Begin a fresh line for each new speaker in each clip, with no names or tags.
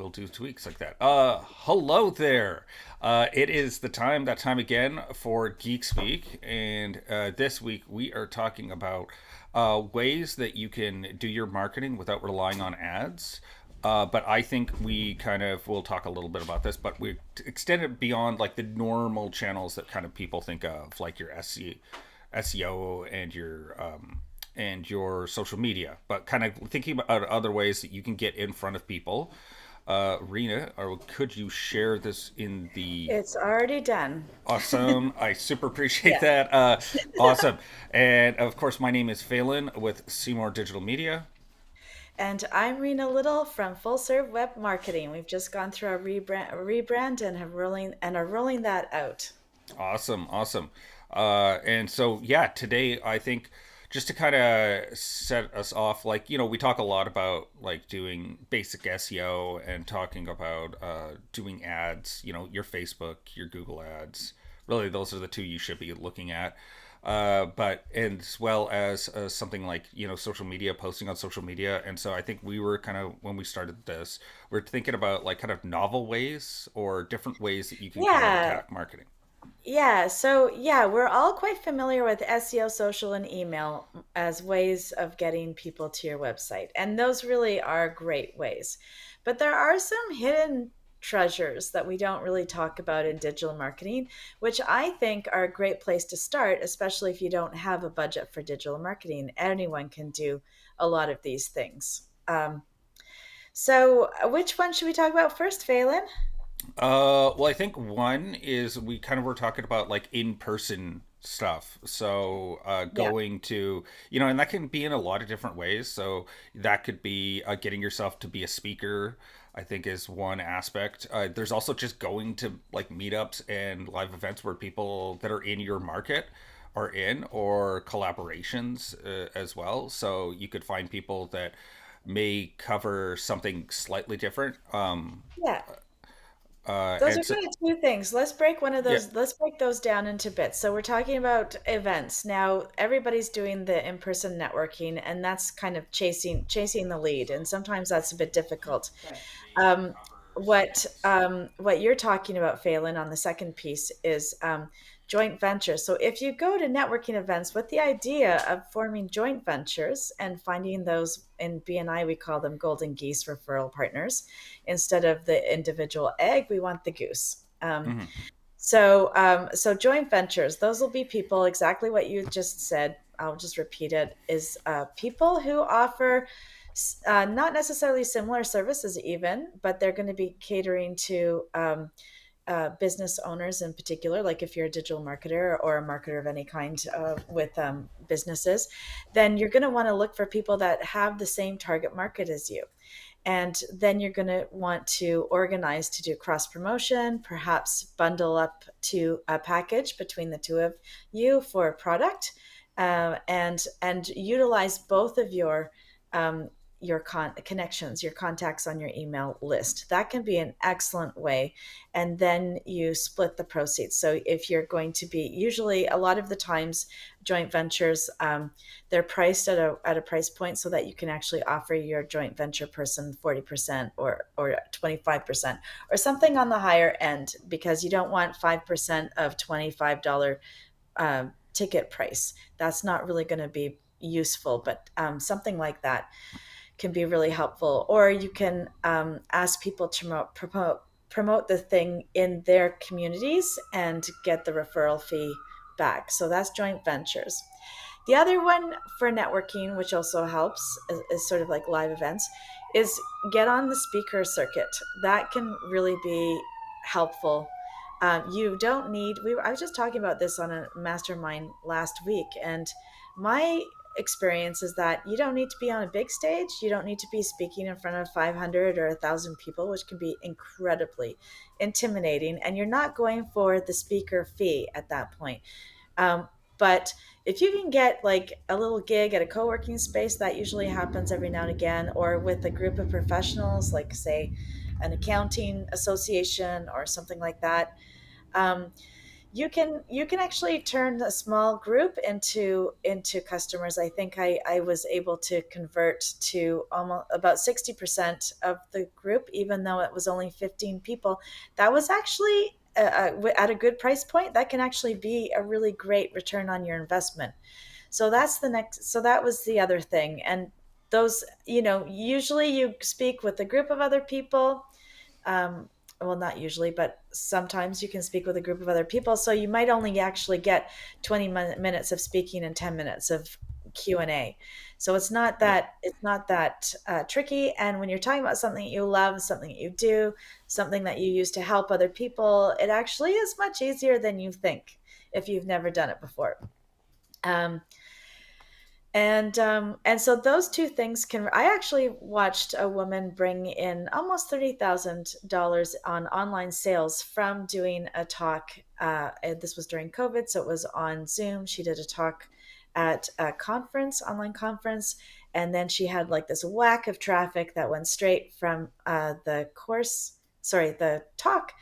we'll do tweaks like that. Hello there. It is that time again for Geek Speak, and this week we are talking about ways that you can do your marketing without relying on ads. But I think we kind of will talk a little bit about this, but we extend it beyond like the normal channels that kind of people think of, like your SEO and your social media, but kind of thinking about other ways that you can get in front of people. Rena, or could you share this in the
It's already done.
awesome? I super appreciate
Yeah.
that. Awesome. And of course, my name is Phelan with Seymour Digital Media.
And I'm Rena Little from Full Serve Web Marketing. We've just gone through our rebrand and are rolling that out.
Awesome, awesome. And so, yeah, today I think just to kind of set us off, like, we talk a lot about like doing basic SEO and talking about doing ads, your Facebook, your Google ads. Really, those are the two you should be looking at. But and as well as something like social media, posting on social media. And so I think we were kind of, when we started this, we're thinking about like kind of novel ways or different ways that you can kind of
Yeah.
attack marketing.
So we're all quite familiar with SEO, social, and email as ways of getting people to your website. And those really are great ways. But there are some hidden treasures that we don't really talk about in digital marketing, which I think are a great place to start, especially if you don't have a budget for digital marketing. Anyone can do a lot of these things. Which one should we talk about first, Phelan?
Well, I think one is we kind of were talking about like in person stuff. So,
Yeah.
going to, and that can be in a lot of different ways. So, that could be getting yourself to be a speaker, I think is one aspect. There's also just going to like meetups and live events where people that are in your market are in, or collaborations as well. So, you could find people that may cover something slightly different.
Yeah. Those
And
are
so,
kind of two things. Let's break one of
yeah.
those, let's break those down into bits. So we're talking about events. Now everybody's doing the in-person networking and that's kind of chasing the lead. And sometimes that's a bit difficult. Um, what you're talking about, Phelan, on the second piece is joint ventures. So if you go to networking events with the idea of forming joint ventures and finding those in BNI, we call them golden geese referral partners. Instead of the individual egg, we want the goose.
Mhm.
So joint ventures, those will be people exactly what you just said. I'll just repeat it: is people who offer not necessarily similar services, even, but they're going to be catering to business owners in particular. Like if you're a digital marketer or a marketer of any kind with businesses, then you're going to want to look for people that have the same target market as you. And then you're going to want to organize to do cross promotion, perhaps bundle up to a package between the two of you for a product, and utilize both of um, your connections, your contacts on your email list. That can be an excellent way. And then you split the proceeds. So if you're going to be, usually a lot of the times, joint ventures, they're priced at a price point so that you can actually offer your joint venture person 40% or 25% or something on the higher end, because you don't want 5% of $25 ticket price. That's not really going to be useful, but something like that can be really helpful. Or you can ask people to promote the thing in their communities and get the referral fee back. So that's joint ventures. The other one for networking, which also helps, is sort of like live events, is get on the speaker circuit. That can really be helpful. You don't need. I was just talking about this on a mastermind last week, and my experience is that you don't need to be on a big stage. You don't need to be speaking in front of 500 or 1,000 people, which can be incredibly intimidating. And you're not going for the speaker fee at that point. But if you can get like a little gig at a co-working space, that usually happens every now and again, or with a group of professionals, like say an accounting association or something like that. Um, you can actually turn a small group into customers. I think I was able to convert to almost about 60% of the group, even though it was only 15 people. That was actually at a good price point. That can actually be a really great return on your investment. So that was the other thing. And those, usually you speak with a group of other people. um, well, not usually, but sometimes you can speak with a group of other people. So you might only actually get 20 minutes of speaking and 10 minutes of Q&A. So
Yeah.
it's not that tricky. And when you're talking about something that you love, something that you do, something that you use to help other people, it actually is much easier than you think if you've never done it before. Um, and so those two things can. I actually watched a woman bring in almost $30,000 on online sales from doing a talk. And this was during COVID, so it was on Zoom. She did a talk at a conference, online conference, and then she had like this whack of traffic that went straight from the talk,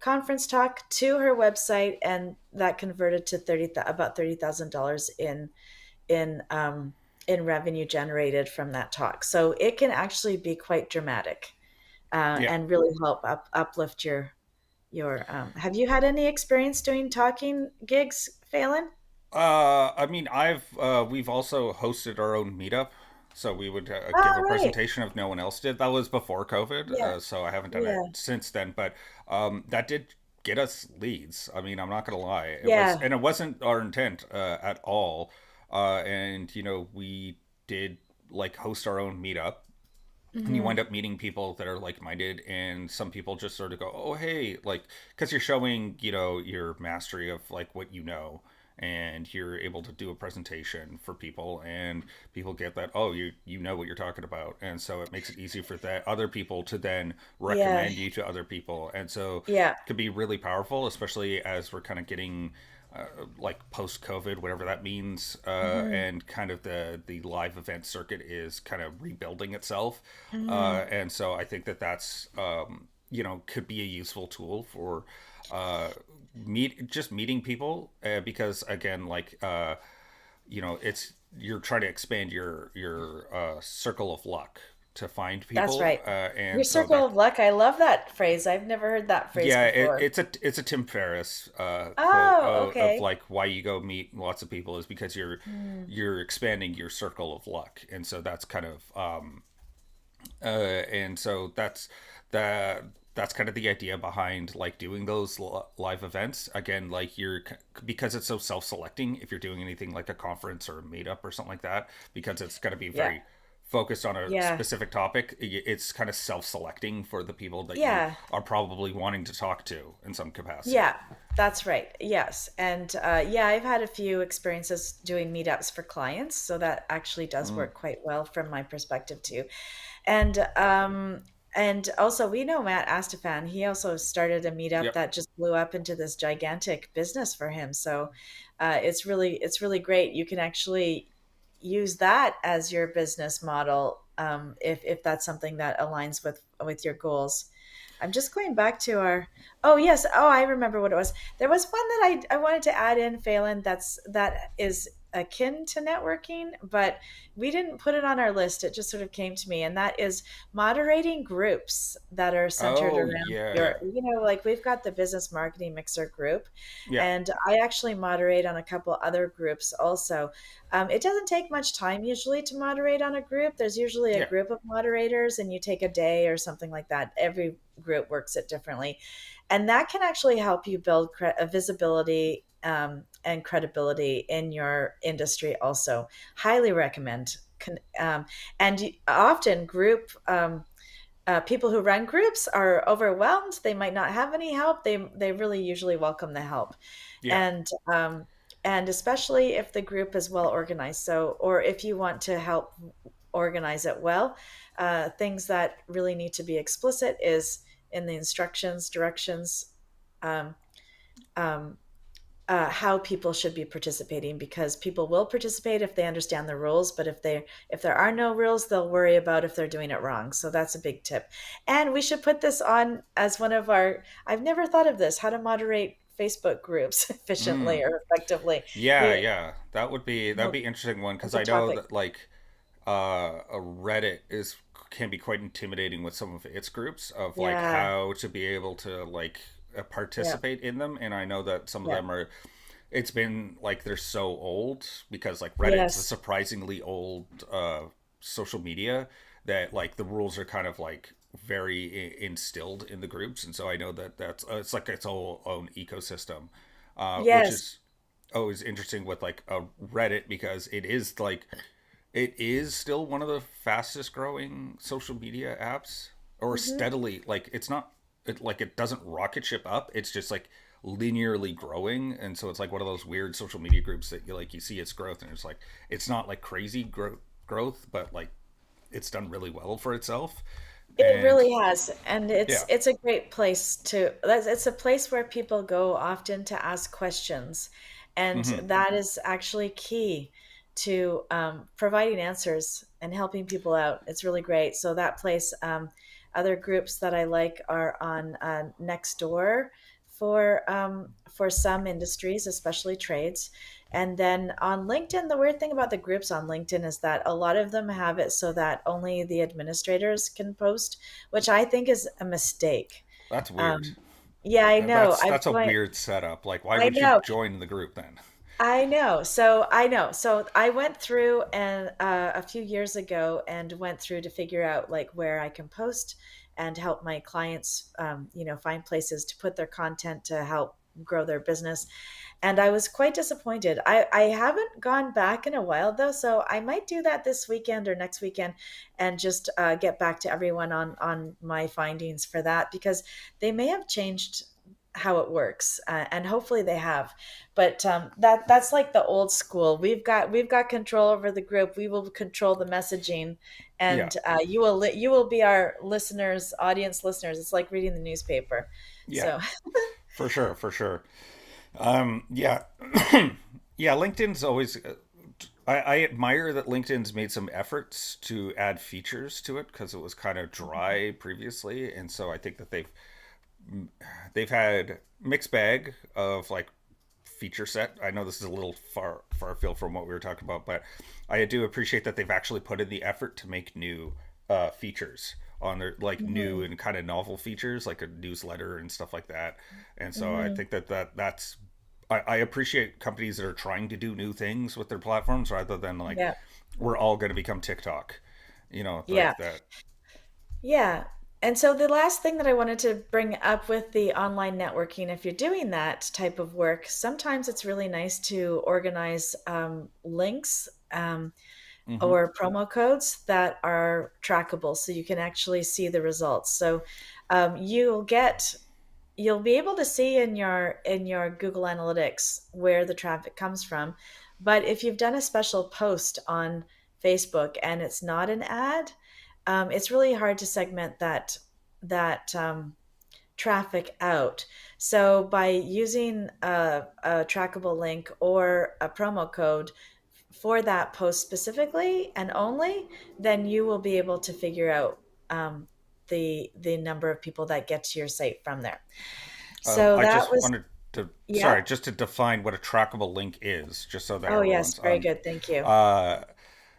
conference talk, to her website, and that converted to about $30,000 in um, in revenue generated from that talk. So it can actually be quite dramatic,
Yeah.
and really help uplift your. Have you had any experience doing talking gigs, Phelan?
I mean, we've also hosted our own meetup, so we would give
Oh,
a
right.
presentation if no one else did. That was before COVID,
Yeah.
so I haven't done it
Yeah.
since then. But that did get us leads. I mean, I'm not gonna lie,
Yeah.
and it wasn't our intent at all. And we did like host our own meetup, and you
Hmm.
wind up meeting people that are like-minded, and some people just sort of go, oh hey, like, because you're showing your mastery of like what and you're able to do a presentation for people, and people get that, oh, you know what you're talking about, and so it makes it easy for that other people to then
Yeah.
recommend you to other people, and so
Yeah.
it could be really powerful, especially as we're kind of getting like post COVID, whatever that means,
Hmm.
and kind of the live event circuit is kind of rebuilding itself,
Hmm.
and so I think that's could be a useful tool for uh, meeting people, because again, like it's you're trying to expand your circle of luck to find
That's
people,
right. Your
and so
circle
that
of luck. I love that phrase. I've never heard that phrase
yeah,
before.
it's a Tim Ferriss quote
Oh,
of
okay.
like why you go meet lots of people is because
Hmm.
you're expanding your circle of luck, and so that's kind of and so that that's kind of the idea behind like doing those live events. Again, like because it's so self-selecting if you're doing anything like a conference or a meetup or something like that, because it's going to be
Yeah.
very focused on a
Yeah.
specific topic. It's kind of self-selecting for the people that you
Yeah.
are probably wanting to talk to in some capacity.
Yeah, that's right. Yes. And yeah, I've had a few experiences doing meetups for clients. So that actually does
Mm.
work quite well from my perspective too. And also we know Matt Astafan. He also started a meetup
Yep.
that just blew up into this gigantic business for him. So it's really great. You can actually use that as your business model, if that's something that aligns with your goals. I'm just going back to our. Oh yes. Oh, I remember what it was. There was one that I wanted to add in, Phelan. That is akin to networking, but we didn't put it on our list. It just sort of came to me, and that is moderating groups that are centered
Oh
around
yeah.
like we've got the Business Marketing Mixer group,
Yeah.
and I actually moderate on a couple other groups also. It doesn't take much time usually to moderate on a group. There's usually a
Yeah.
group of moderators, and you take a day or something like that. Every group works it differently, and that can actually help you build a visibility, and credibility in your industry. Also, highly recommend. And often people who run groups are overwhelmed. They might not have any help. They really usually welcome the help,
Yeah.
and especially if the group is well organized. So, or if you want to help organize it well, things that really need to be explicit is in the instructions, directions, um, um, how people should be participating, because people will participate if they understand the rules, but if there are no rules, they'll worry about if they're doing it wrong. So that's a big tip. And we should put this on as one of our. I've never thought of this, how to moderate Facebook groups efficiently
Mm.
or effectively.
Yeah,
We
yeah. That'd
well,
be interesting one because
it's a
I know
topic.
that like a Reddit is can be quite intimidating with some of its groups of like
Yeah,
how to be able to like
yeah,
participate in them, and I know that some of
yeah.
them are. It's been like they're so old because like Reddit's a
Yes.
surprisingly old social media that like the rules are kind of like very instilled in the groups, and so I know that that's it's like its whole own ecosystem, which
Yes.
is always interesting with like a Reddit because it is still one of the fastest growing social media apps, or
Hmm.
steadily. Like it's not like it doesn't rocket ship up. It's just like linearly growing, and so it's like one of those weird social media groups that you see its growth, and it's like it's not like crazy growth, but like it's done really well for itself,
It
and
really has, and
yeah.
it's a great place to. It's a place where people go often to ask questions, and
Hmm.
that is actually key to providing answers and helping people out. It's really great. So that place, other groups that I like are on Nextdoor for some industries, especially trades. And then on LinkedIn, the weird thing about the groups on LinkedIn is that a lot of them have it so that only the administrators can post, which I think is a mistake.
That's weird.
Um, yeah, I know.
That's a weird setup. Like, why
I
would you
know.
join the group then?
I know. So I know. So I went through and a few years ago and went through to figure out like where I can post and help my clients, find places to put their content to help grow their business. And I was quite disappointed. I haven't gone back in a while though, so I might do that this weekend or next weekend, and just get back to everyone on my findings for that because they may have changed how it works, and hopefully they have. But that's like the old school. We've got control over the group. We will control the messaging,
Yeah,
and you will be our listeners, audience listeners. It's like reading the newspaper.
yeah,
So
for sure, for sure. Yeah, yeah. LinkedIn's always. I admire that LinkedIn's made some efforts to add features to it because it was kind of dry previously, and so I think that they've had mixed bag of like feature set. I know this is a little far afield from what we were talking about, but I do appreciate that they've actually put in the effort to make new features on their like new
mhm,
and kind of novel features like a newsletter and stuff like that. And so I
mhm.
think that's I appreciate companies that are trying to do new things with their platforms rather than like
Yeah,
we're all going to become TikTok,
yeah,
like that.
yeah. And so the last thing that I wanted to bring up with the online networking, if you're doing that type of work, sometimes it's really nice to organize links.
Hmm.
Or promo codes that are trackable so you can actually see the results. So you'll be able to see in your Google Analytics where the traffic comes from. But if you've done a special post on Facebook and it's not an ad, it's really hard to segment that traffic out. So by using a trackable link or a promo code for that post specifically and only, then you will be able to figure out the number of people that get to your site from there. So
I
that
just
was
wanted to,
yeah.
sorry, just to define what a trackable link is, just so that
Oh yes,
everyone's
very
on.
good. Thank you.
Uh,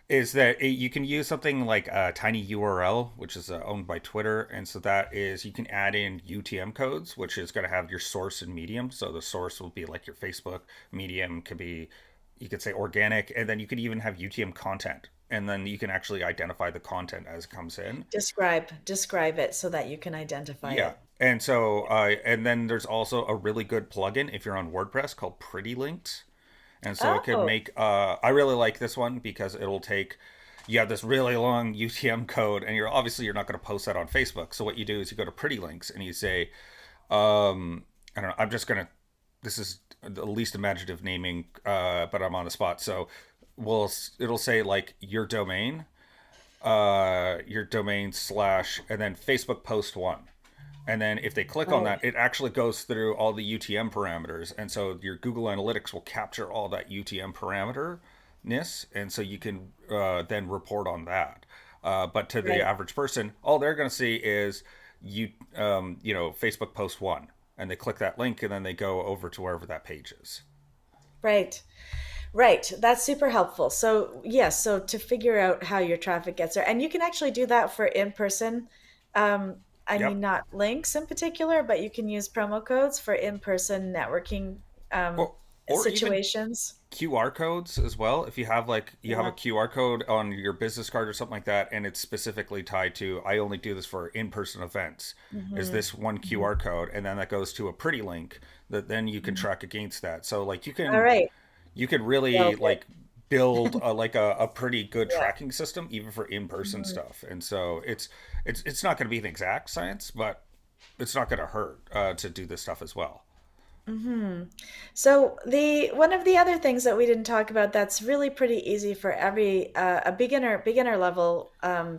is that you can use something like a tiny URL, which is owned by Twitter, and so that is you can add in UTM codes, which is going to have your source and medium. So the source will be like your Facebook, medium could be, you could say organic, and then you could even have UTM content, and then you can actually identify the content as it comes in.
Describe it so that you can identify
Yeah.
it.
And so, and then there's also a really good plugin if you're on WordPress called Pretty Links. And so it could
Oh,
make, I really like this one because it'll take, you have this really long UTM code and you're not going to post that on Facebook. So what you do is you go to Pretty Links and you say, I don't know, I'm just going to, this is the least imaginative naming, but I'm on the spot. So it'll say like your domain slash, and then Facebook post one. And then if they click on
oh,
that, it actually goes through all the UTM parameters. And so your Google Analytics will capture all that UTM parameter-ness. And so you can then report on that. But to the
right.
average person, all they're going to see is Facebook post one. and they click that link and then they go over to wherever that page is.
Right. Right. That's super helpful. So, yes, so to figure out how your traffic gets there, and you can actually do that for in person. I mean,
Yep.
not links in particular, but you can use promo codes for in person networking
Or or even
situations.
QR codes as well. If you have like you have a
Yeah.
QR code on your business card or something like that, and it's specifically tied to I only do this for in-person events, is
Hmm.
this one
Hmm.
QR code, and then that goes to a pretty link that then you can
Hmm.
track against that. So like
All right.
you can
Well,
really
good.
like build a pretty good
Yeah.
tracking system even for in-person
Mhm.
stuff. And so it's not going to be an exact science, but it's not going to hurt to do this stuff as well.
Hmm. So the one of the other things that we didn't talk about that's really pretty easy for every a beginner level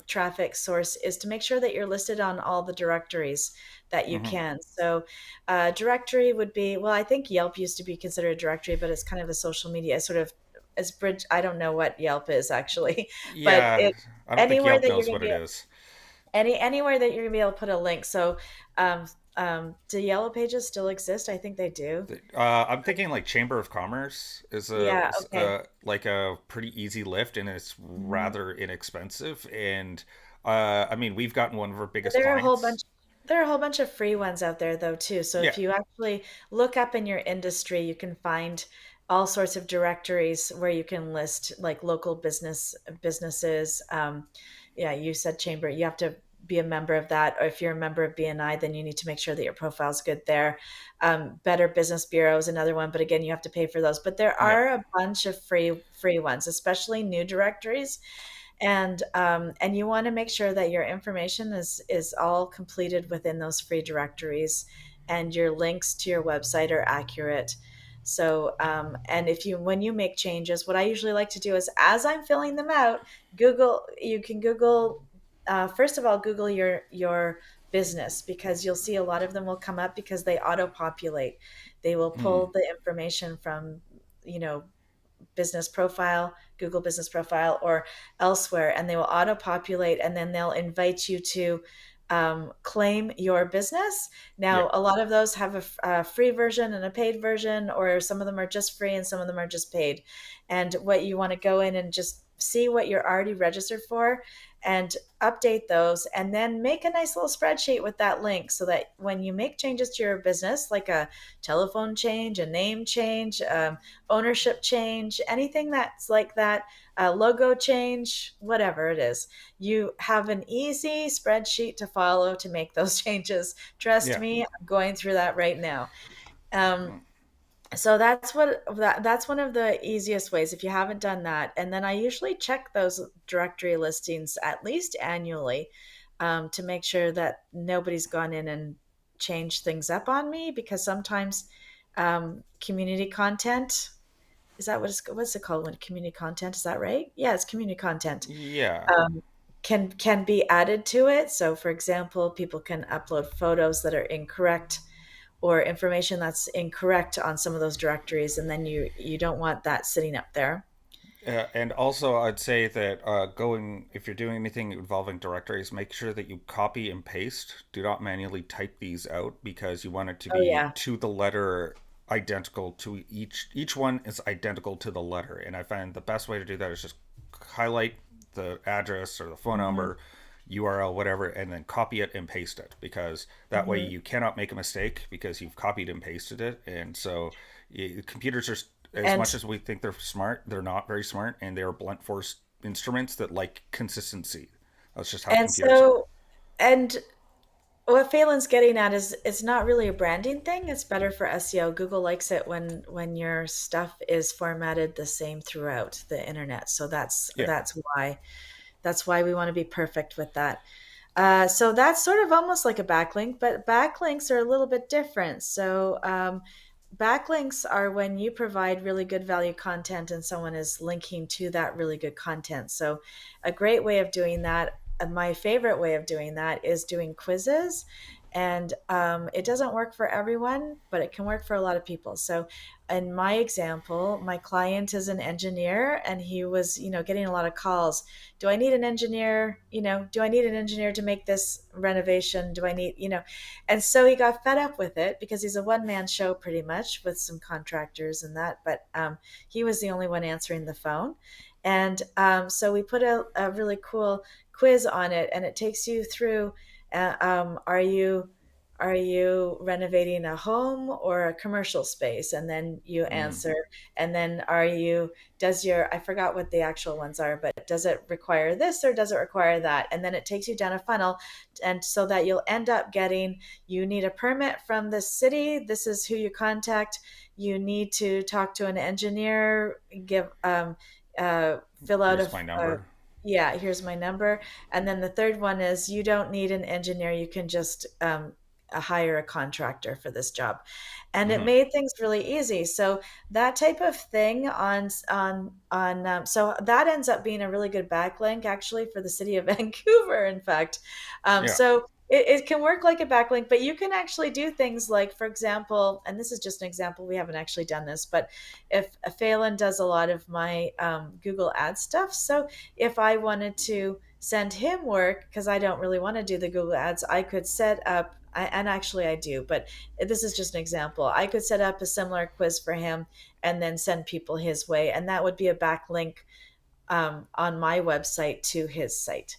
traffic source is to make sure that you're listed on all the directories that you
Hmm.
can. So directory would be, well, I think Yelp used to be considered a directory, but it's kind of a social media sort of as bridge. I don't know what Yelp is actually, but
Yeah,
it
I don't think
anywhere
Yelp
that you're
knows
going to
what it
be
is.
anywhere that you're going to be able to put a link. So do Yellow Pages still exist? I think they do.
I'm thinking like Chamber of Commerce is
Yeah, okay.
like a pretty easy lift, and it's
Mhm.
rather inexpensive. And I mean, we've gotten one of our biggest
There are a whole bunch
clients.
there are a whole bunch of free ones out there though too. So
Yeah.
if you actually look up in your industry, you can find all sorts of directories where you can list like local businesses. Yeah, you said chamber. You have to be a member of that, or if you're a member of BNI, then you need to make sure that your profile's good there. Better Business Bureau is another one, but again, you have to pay for those. But there
Yeah.
are a bunch of free ones, especially new directories, and you want to make sure that your information is all completed within those free directories, and your links to your website are accurate. So and if you when you make changes, what I usually like to do is as I'm filling them out, you can Google, first of all, Google your business, because you'll see a lot of them will come up because they auto populate. They will
Hmm.
pull the information from, you know, business profile, Google business profile, or elsewhere, and they will auto populate, and then they'll invite you to claim your business.
Yeah.
Now, a lot of those have a free version and a paid version, or some of them are just free and some of them are just paid. And what you want to go in and just see what you're already registered for and update those, and then make a nice little spreadsheet with that link so that when you make changes to your business, like a telephone change, a name change, ownership change, anything that's like that, logo change, whatever it is, you have an easy spreadsheet to follow to make those changes. Trust
Yeah.
me, I'm going through that right now. So that's one of the easiest ways if you haven't done that. And then I usually check those directory listings at least annually, to make sure that nobody's gone in and changed things up on me, because sometimes community content, is that what's it called when community content, is that right? Yeah, it's community content.
Yeah.
um, can be added to it. So for example, people can upload photos that are incorrect or information that's incorrect on some of those directories, and then you don't want that sitting up there.
And also, I'd say that if you're doing anything involving directories, make sure that you copy and paste. Do not manually type these out because you want it to
Oh
be
yeah.
to the letter identical to each one is identical to the letter. And I find the best way to do that is just highlight the address or the phone
Hmm.
number, URL, whatever, and then copy it and paste it because that way
Hmm.
you cannot make a mistake because you've copied and pasted it. And so computers are as much
and
as we think they're smart, they're not very smart, and they are blunt force instruments that like consistency. That's just how
and
computers are.
so and what Phelan's getting at is it's not really a branding thing. It's better for SEO. Google likes it when your stuff is formatted the same throughout the internet. So
Yeah,
that's why we want to be perfect with that. So that's sort of almost like a backlink, but backlinks are a little bit different. So backlinks are when you provide really good value content and someone is linking to that really good content. So a great way of doing that, my favorite way of doing that, is doing quizzes. And it doesn't work for everyone, but it can work for a lot of people. So in my example, my client is an engineer, and he was, getting a lot of calls. Do I need an engineer? Do I need an engineer to make this renovation? Do I need, and so he got fed up with it because he's a one-man show pretty much with some contractors and that, but he was the only one answering the phone. And so we put a really cool quiz on it, and it takes you through, are you renovating a home or a commercial space? And then you
Mm.
answer. And then I forgot what the actual ones are, but does it require this or does it require that? And then it takes you down a funnel, and so that you'll end up getting, you need a permit from the city. This is who you contact. You need to talk to an engineer, give, fill out
Here's my number.
yeah, here's my number. And then the third one is, you don't need an engineer. You can just hire a contractor for this job. And it
Hmm.
made things really easy. So that type of thing so that ends up being a really good backlink actually for the city of Vancouver, in fact.
Yeah.
So it can work like a backlink, but you can actually do things like, for example, and this is just an example, we haven't actually done this, but if Phelan does a lot of my Google Ads stuff. So if I wanted to send him work, because I don't really want to do the Google Ads, I could set up, and actually I do, but this is just an example. I could set up a similar quiz for him and then send people his way, and that would be a backlink on my website to his site.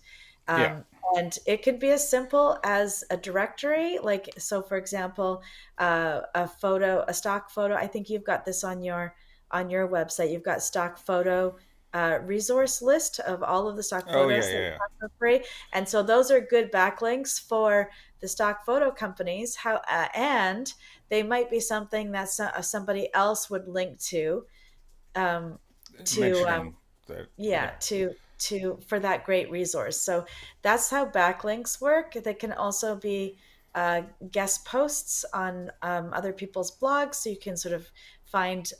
Yeah.
Um, and it could be as simple as a directory. Like, so for example, a stock photo. I think you've got this on your website. You've got stock photo resource list of all of the stock
Oh yeah,
photos that
yeah,
you
yeah.
have for free. And so those are good backlinks for the stock photo companies. And they might be something that somebody else would link um, to
Mentioning that.
yeah,
Yeah.
to for that great resource. So that's how backlinks work. They can also be guest posts on other people's blogs, so you can sort of find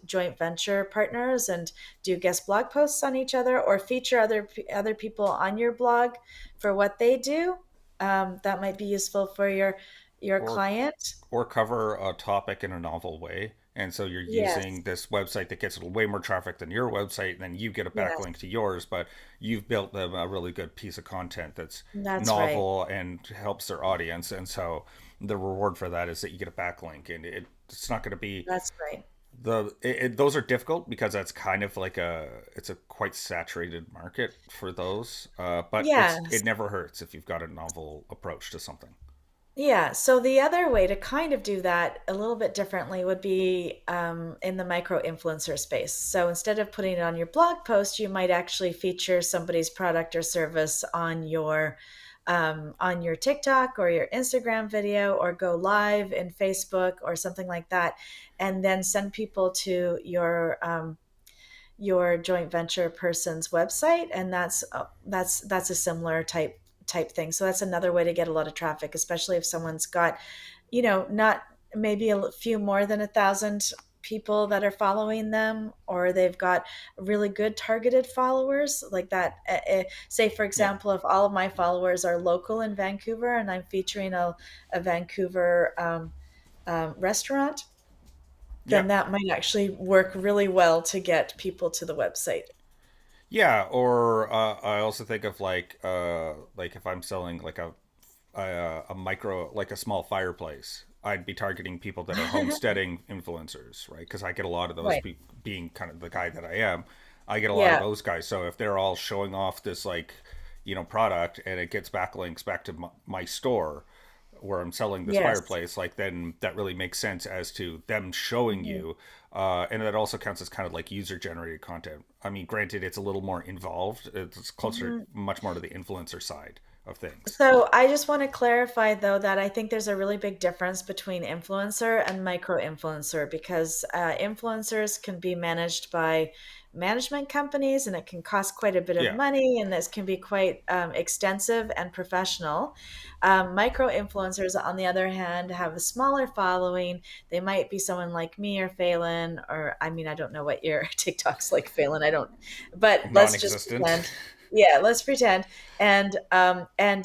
joint venture partners and do guest blog posts on each other, or feature other people on your blog for what they do. That might be useful for your
Or
client.
cover a topic in a novel way. And so you're
Yes,
using this website that gets way more traffic than your website, and then you get a
yes,
backlink to yours, but you've built them a really good piece of content that's
that's right.
novel and helps their audience. And so the reward for that is that you get a backlink, and it's not going to be
That's right.
those are difficult because that's kind of like it's a quite saturated market for those. But
Yeah.
it never hurts if you've got a novel approach to something.
Yeah, so the other way to kind of do that a little bit differently would be in the micro influencer space. So instead of putting it on your blog post, you might actually feature somebody's product or service on your TikTok or your Instagram video, or go live in Facebook or something like that, and then send people to your joint venture person's website. And that's a similar type thing. So that's another way to get a lot of traffic, especially if someone's got, not maybe a few more than 1,000 people that are following them, or they've got really good targeted followers like that. Say for
Yeah.
example, if all of my followers are local in Vancouver, and I'm featuring a Vancouver restaurant,
Yeah.
then that might actually work really well to get people to the website.
Yeah, or I also think of like if I'm selling like a micro, like a small fireplace, I'd be targeting people that are homesteading influencers, right? Because I get a lot of those
Right.
being kind of the guy that I am. I get a lot of
Yeah.
those guys. So if they're all showing off this like product, and it gets backlinks back to my store where I'm selling this
Yes.
fireplace, like then that really makes sense as to them showing
Mhm.
you. And that also counts as kind of like user generated content. I mean, granted, it's a little more involved. It's closer,
Mhm.
much more to the influencer side of things.
So I just want to clarify though that I think there's a really big difference between influencer and micro influencer, because influencers can be managed by management companies, and it can cost quite a bit of
Yeah,
money, and this can be quite extensive and professional. Micro influencers, on the other hand, have a smaller following. They might be someone like me or Phelan, or I mean, I don't know what your TikTok's like, Phelan. I don't, but let's just
non-existent.
pretend. Yeah, let's pretend. And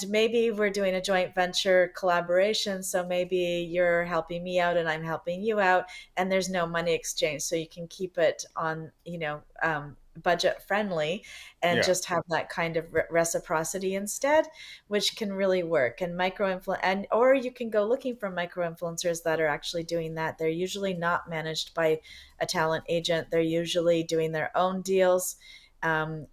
maybe we're doing a joint venture collaboration, so maybe you're helping me out and I'm helping you out, and there's no money exchange, so you can keep it on, budget friendly, and
Yeah.
just have that kind of reciprocity instead, which can really work. And or you can go looking for micro influencers that are actually doing that. They're usually not managed by a talent agent. They're usually doing their own deals, and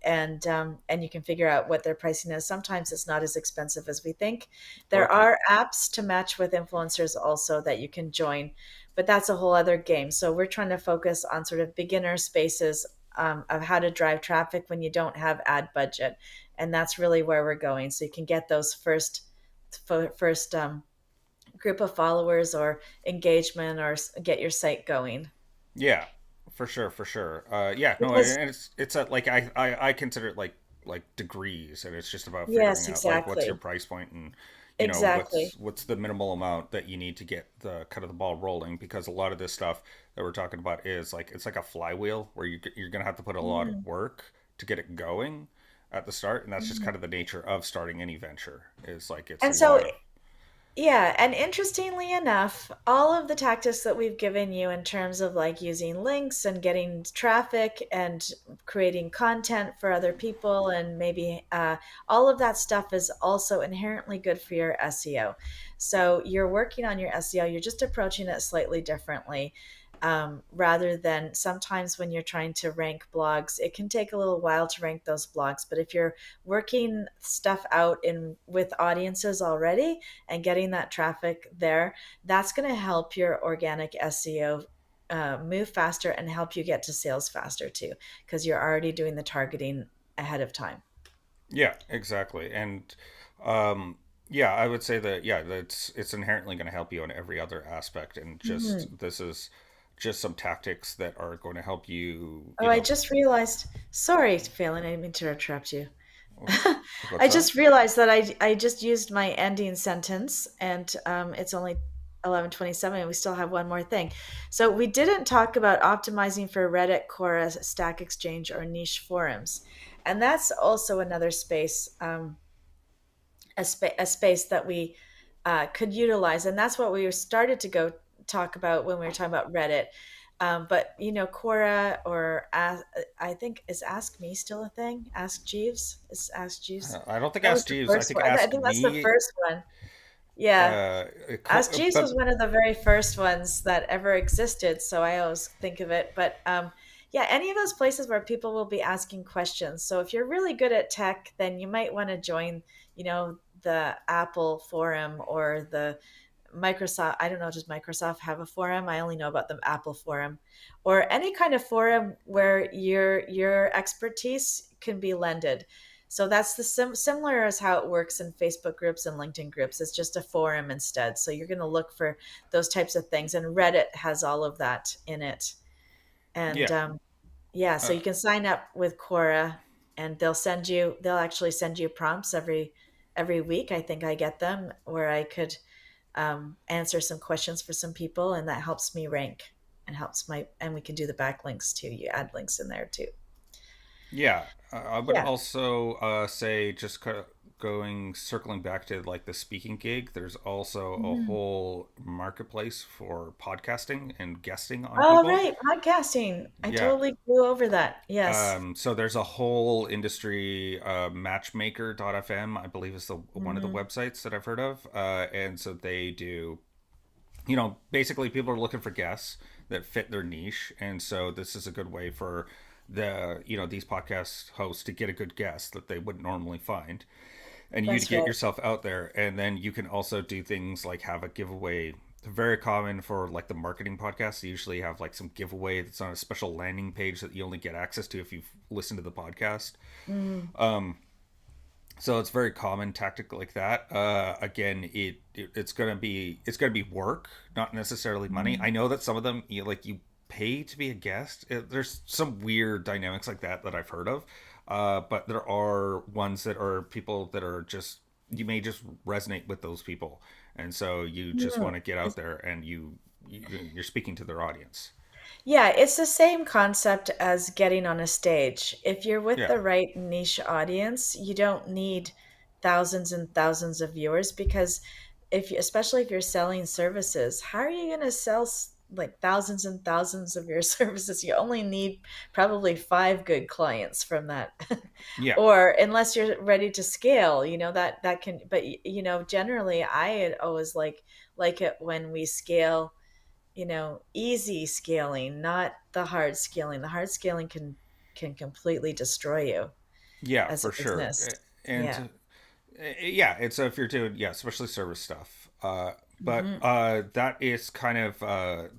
you can figure out what their pricing is. Sometimes it's not as expensive as we think. There
Okay.
are apps to match with influencers also that you can join, but that's a whole other game. So we're trying to focus on sort of beginner spaces, of how to drive traffic when you don't have ad budget, and that's really where we're going. So you can get those first group of followers or engagement, or get your site going.
Yeah, for sure, for sure. Yeah, no,
Because
and it's a, like I consider it like degrees, and it's just about figuring
yes,
out like what's your
exactly.
price point, and
Exactly.
what's the minimal amount that you need to get the kind of the ball rolling, because a lot of this stuff that we're talking about is like it's like a flywheel where you're gonna have to put a lot of
Mhm.
work to get it going at the start, and that's just
Mhm.
kind of the nature of starting any venture. Is like it's a
And so,
lot of
yeah, and interestingly enough, all of the tactics that we've given you in terms of like using links and getting traffic and creating content for other people, and maybe all of that stuff is also inherently good for your SEO. So you're working on your SEO, you're just approaching it slightly differently. Rather than sometimes when you're trying to rank blogs, it can take a little while to rank those blogs. But if you're working stuff out in with audiences already and getting that traffic there, that's going to help your organic SEO move faster and help you get to sales faster too, because you're already doing the targeting ahead of time.
yeah, exactly. And yeah, I would say that yeah, that's it's inherently going to help you on every other aspect, and just
Mhm.
this is just some tactics that are going to help you,
Oh, I just realized. Sorry, Phelan, I didn't mean to interrupt you.
what's
I
that?
just realized that I just used my ending sentence, and it's only 11:27, and we still have one more thing. So we didn't talk about optimizing for Reddit, Quora, Stack Exchange, or niche forums, and that's also another space, a space that we could utilize, and that's what we started to go talk about when we were talking about Reddit. But Quora, or I think, is Ask Me still a thing? Ask Jeeves is Ask Jeeves.
I don't think
That was
Ask
the
Jeeves. I
first
think
one. I
Ask
think that's the
Me.
first one. Yeah, Ask Jeeves was
But
one of the very first ones that ever existed. So I always think of it. But yeah, any of those places where people will be asking questions. So if you're really good at tech, then you might want to join, the Apple forum or the Microsoft. I don't know, does Microsoft have a forum? I only know about the Apple forum, or any kind of forum where your expertise can be lended. So that's the similar as how it works in Facebook groups and LinkedIn groups. It's just a forum instead. So you're going to look for those types of things, and Reddit has all of that in it. And
yeah,
yeah, so
uh,
you can sign up with Quora, and they'll actually send you prompts every week. I think I get them where I could answer some questions for some people, and that helps me rank, and we can do the backlinks too. You add links in there too.
yeah. I would
Yeah.
also say just going circling back to like the speaking gig. There's also a
Mhm.
whole marketplace for podcasting and guesting on
Oh,
people.
right, podcasting. I
Yeah.
totally flew over that. Yes.
So there's a whole industry, matchmaker.fm, I believe is the one of the
Hmm.
websites that I've heard of. And so they do, basically people are looking for guests that fit their niche. And so this is a good way for these podcast hosts to get a good guest that they wouldn't normally find, and you to
That's
get
right.
yourself out there. And then you can also do things like have a giveaway. Very common for like the marketing podcasts. They usually have like some giveaway that's on a special landing page that you only get access to if you've listened to the podcast.
Mm.
So it's very common tactic like that. Again, it's gonna be work, not necessarily money.
Mhm.
I know that some of them you pay to be a guest. There's some weird dynamics like that I've heard of, but there are ones that are people that are just you may just resonate with those people, and so you just
Mm.
want to get out there and you're speaking to their audience.
Yeah, it's the same concept as getting on a stage. If you're with
Yeah.
the right niche audience, you don't need thousands and thousands of viewers because especially if you're selling services, how are you going to sell like thousands and thousands of your services? You only need probably five good clients from that.
Yeah.
Or unless you're ready to scale, that can, but generally I had always like it when we scale, easy scaling, not the hard scaling. The hard scaling can completely destroy you
Yeah,
as a
for sure.
business.
And
Yeah.
yeah, it's if you're doing, yeah, especially service stuff. But
Hmm.
that is kind of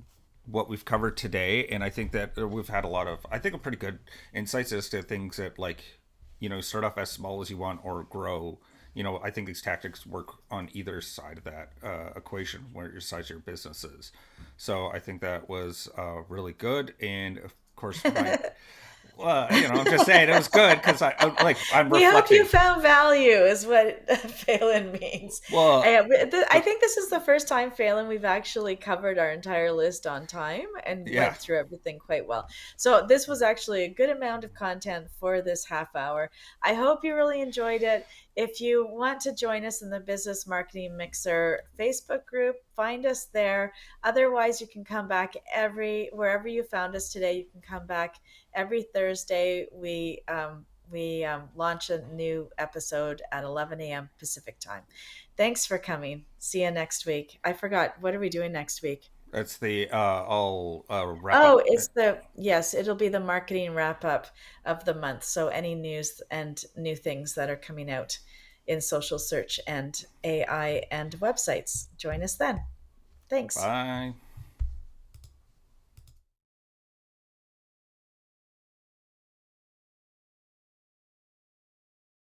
what we've covered today, and I think that we've had a lot of, I think, a pretty good insights as to things that, like, start off as small as you want or grow. I think these tactics work on either side of that equation, where your size of your business is. So I think that was really good, and of course, my well, I'm just saying it was good because I'm
We hope you
reflecting.
found value, is what Phelan means.
Well,
I think this is the first time, Phelan, we've actually covered our entire list on time and
yeah.
went through everything quite well. So this was actually a good amount of content for this half hour. I hope you really enjoyed it. If you want to join us in the Business Marketing Mixer Facebook group, find us there. Otherwise, you can come back wherever you found us today. You can come back every Thursday. We launch a new episode at 11 a.m. Pacific time. Thanks for coming. See you next week. I forgot. What are we doing next week?
That's the I'll wrap
Oh,
up.
yes, it'll be the marketing wrap up of the month. So any news and new things that are coming out in social search and AI and websites. Join us then. Thanks.
Bye.